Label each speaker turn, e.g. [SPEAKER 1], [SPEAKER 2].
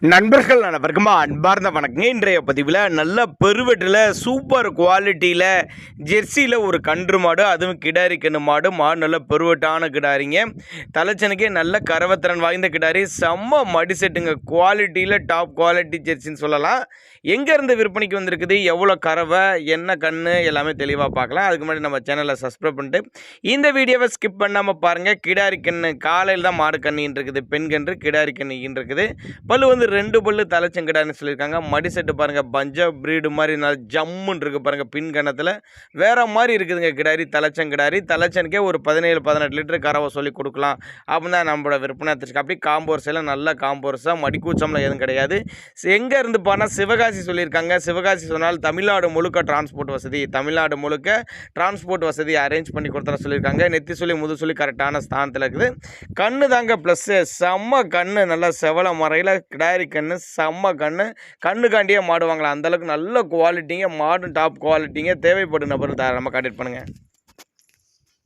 [SPEAKER 1] நண்பர்கள் அனைவருக்கும் அன்பார்ந்த வணக்கங்க. இன்றைய பதிவில் நல்ல பெருவெட்டில் சூப்பர் குவாலிட்டியில் ஜெர்சியில் ஒரு கன்று மாடு, அதுவும் கிடாரி கன்று மாடு நல்ல பெருவெட்டான கிடாரிங்க. தலைச்சனுக்கே நல்ல கரவத்திறன் வாய்ந்த கிடாரி, செம்ம மடி செட்டுங்க. குவாலிட்டியில் டாப் குவாலிட்டி ஜெர்சின்னு சொல்லலாம். எங்கேருந்து விற்பனைக்கு வந்திருக்குது, எவ்வளோ கறவை, என்ன கன்று, எல்லாமே தெளிவாக பார்க்கலாம். அதுக்கு முன்னாடி நம்ம சேனலை சப்ஸ்கிரைப் பண்ணிட்டு இந்த வீடியோவை ஸ்கிப் பண்ணாமல் பாருங்கள். கிடாரி கன்று காலையில் தான் மாடு கண்ணின்னு இருக்குது, பெண் கன்று கிடாரி கண்ணின்னு இருக்குது. பல்லு வந்து 2 பல்லு தலைச்சங்கிடான்னு சொல்லியிருக்காங்க. மடி செட்டு பாருங்கள், பஞ்சாப் ப்ரீடு மாதிரி நல்லா ஜம்முன்னு இருக்குது பாருங்கள். பின் கணத்தில் வேறு மாதிரி இருக்குதுங்க கிடாரி, தலைச்சங்கிடாரி. தலைச்சனுக்கே ஒரு 17-18 லிட்டரு கறவை சொல்லி கொடுக்கலாம் அப்படின்னு தான் நம்மளோட விற்பனை எடுத்துருக்கு. அப்படி காம்போர்ஸெல்லாம் நல்ல காம்போர்ஸாக, மடிக்கூச்சம்லாம் எதுவும் கிடையாது. எங்கே இருந்து போனால் சிவகாசி சொல்லியிருக்காங்க. சிவகாசி சொன்னால் தமிழ்நாடு முழுக்க டிரான்ஸ்போர்ட் வசதி, தமிழ்நாடு முழுக்க டிரான்ஸ்போர்ட் வசதி அரேஞ்ச் பண்ணி கொடுத்துற சொல்லியிருக்காங்க. நெத்தி சொல்லி முது சொல்லி கரெக்டான ஸ்தானத்தில் இருக்குது. கண்ணு தாங்க ப்ளஸ்ஸு, செம்ம கண்ணு, நல்லா செவல முறையில் கிடாரி கண்ணு, செம்ம கண்ணுக்காண்டியே மாடுவாங்களா, அந்தளவுக்கு நல்ல குவாலிட்டிங்க. மாடும் டாப் குவாலிட்டிங்க. தேவைப்படும் நபர் தாராளமாக கான்டாக்ட் பண்ணுங்கள்.